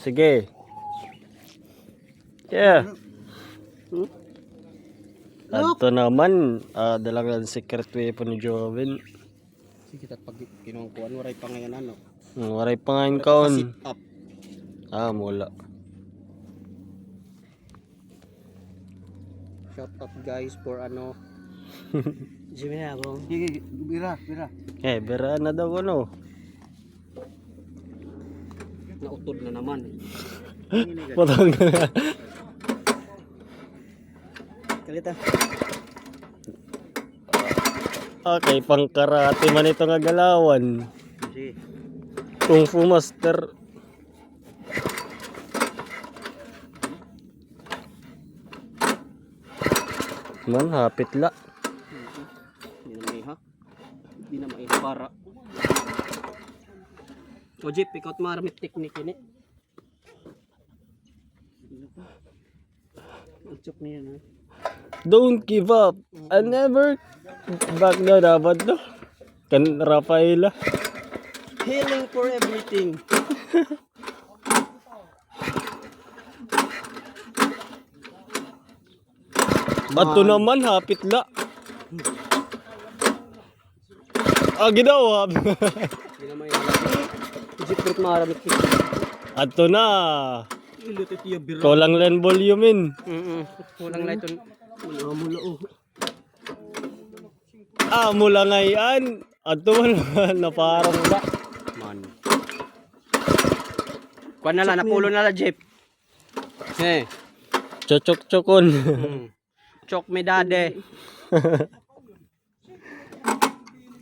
Sige. Yeah. Ato naman, dalagang secret weapon ni Joven. Sige, pag kinungkuan, waray pa ngayon ano. Waray pa ngayon kaon. Sit up. Mula. Shout out guys for ano. Jimmy na ako. Bira. Bera na daw ano. Nautod na naman. Potong na. Kalita. Okay, pang karate man ito nga galawan. Sige. Kung Fu Master. Man, hapit la. Hindi na maiha para. O Jeep, ikaw maramit technique ini. Utsok niya na. Don't give up. I never back down dapat to. Kan Rafaela. Healing for everything. Bato naman, hapit la. Ginawa. Hindi na maiha. Jeep, ikaw maramit technique. Ato na. Ilutit yung bira. Kolang len volume in. Walang light on. Mula oh. Mula ngayon. Ato man na parang ba. Man. Kuan na lang, napulo na lang, Jeep. Chok-chokon. Chok me dade.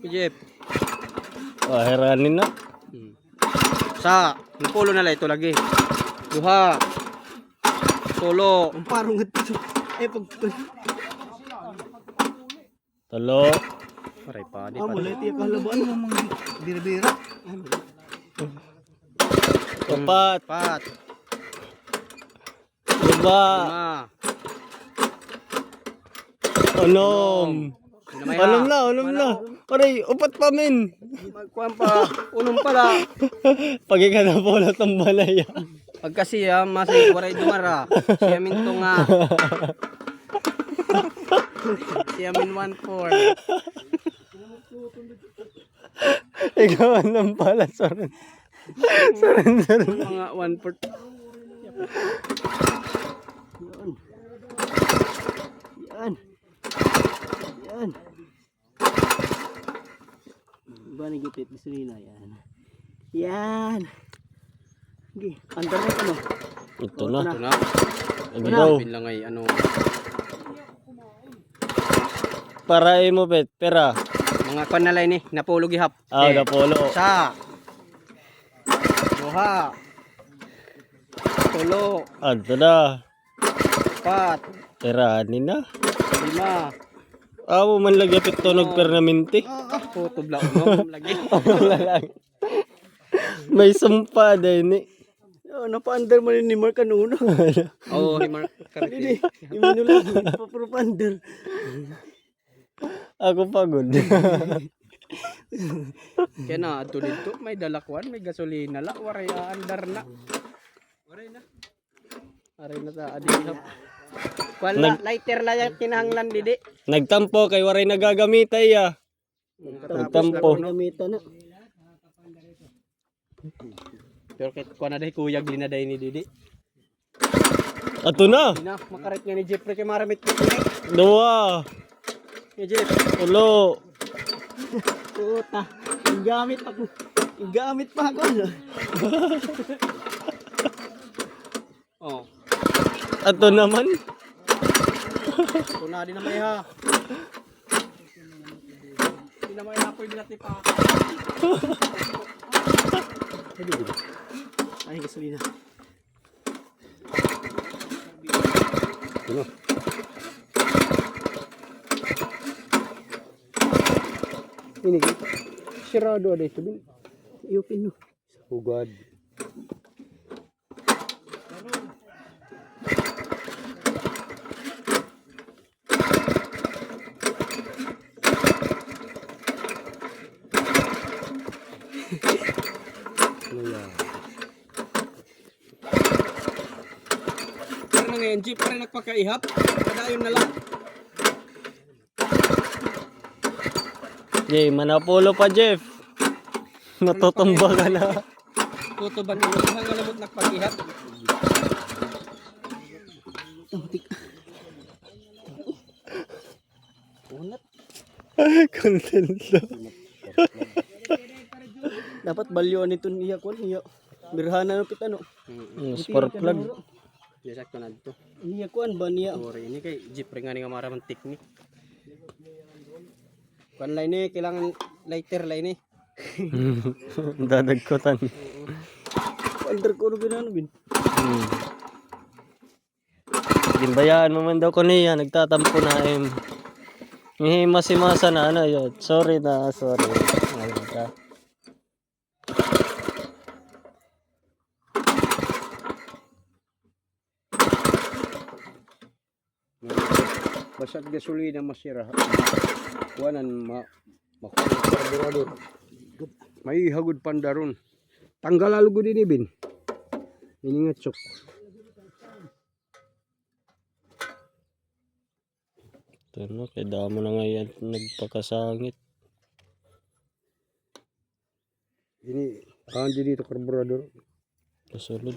Jeep. Heranin na. Sa, napulo na lang ito lagi. Duha. Solo. Ang parang ito. Pag... Talo. Aray pa, di pa. Mulay tiyak kalaban mo mga bira-bira. Kapat. Pat. Diba? Lima. Unom. Unom na. Aray, upat pa min. Magkuhan pa. Unong pala. Pagika na po na itong balaya. Pag kasi masay waray dumara. Siya minto nga. Siya min 1-4. Ikaw anong pala, sorry. Mga 1-4. Yan. Ba nagipit gusto nila yan. Yan. Okay, under na ano. Ito na. Ito na. Ito. Pin lang ay ano. Para mo bet, pera. Mga kwan na lang ni. Napulo gihap. Napolo. Sa. Duha. Tulo. Ito na. Pat. Tiranin na. Lima. Man lagi apit tunog pernaminti. Puto bla unom lagi. May sumpa din eh. Napa-under mo ni Mark kanuna. Oh, ni Mark Hindi. Iminula. Papro-under. Ako pagod. Kaya na ato dito may dalakwan, may gasolina la, waray andar na. Waray na. Waray na sa adihap. Wala lighter la yung kinahanglan didi. Nagtampo kay waray nagagamit ay Nagtampo. Gamitan na. Pero kahit kuha na dahi kuyag din na dahi ni didi. Ato na. Di na, makarit nga ni Jeffrey kay maramit ko. Dua. Ni Jeff. Ulo. Puta. Gamit ako. Gamit pa ako. Oh. Ato naman. Kuna din na may ha. Hindi na may ha pwede natin pa. Ay, gasolina. Ano? Ini sirado ada itu. Iyo pino. Hugad. na ngayon, jeep pa rin nagpakaihap. Kadayon na lang. Jay, manapulo pa, Jeff. Natutumba ka na. Puto ba nila? Hanggang lamot nagpakaihap. Unat. Content lang. Dapat balyoan ito niya ko niya. Birhana no pit ano. Spark plug. Yes, sakto na dito. Niya kuan ba niya? Sorry, ini kay jeep rin nga nga maramang technique. Kuan line ni, kailangan lighter line ni. Dadagkotan. Under ko rin ano bin. Gimbayaan mo man daw ko niya. Nagtatampo na Masi-masa na ano yun. Sorry. Ayun ka. Basag gasolina masira. Kuanan makuha may hagod pandaron. Tanggal alugod ini bin. Ini ngatsok. Ito no, kaya damo na ngayon nagpakasangit. Ini dito karburador. Kasulod.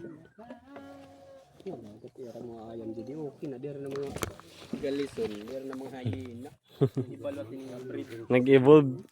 Katira mga ayam jadi okay na der na mga galison, der na mga hyena. Ibalot ini breed. Nag-evolve.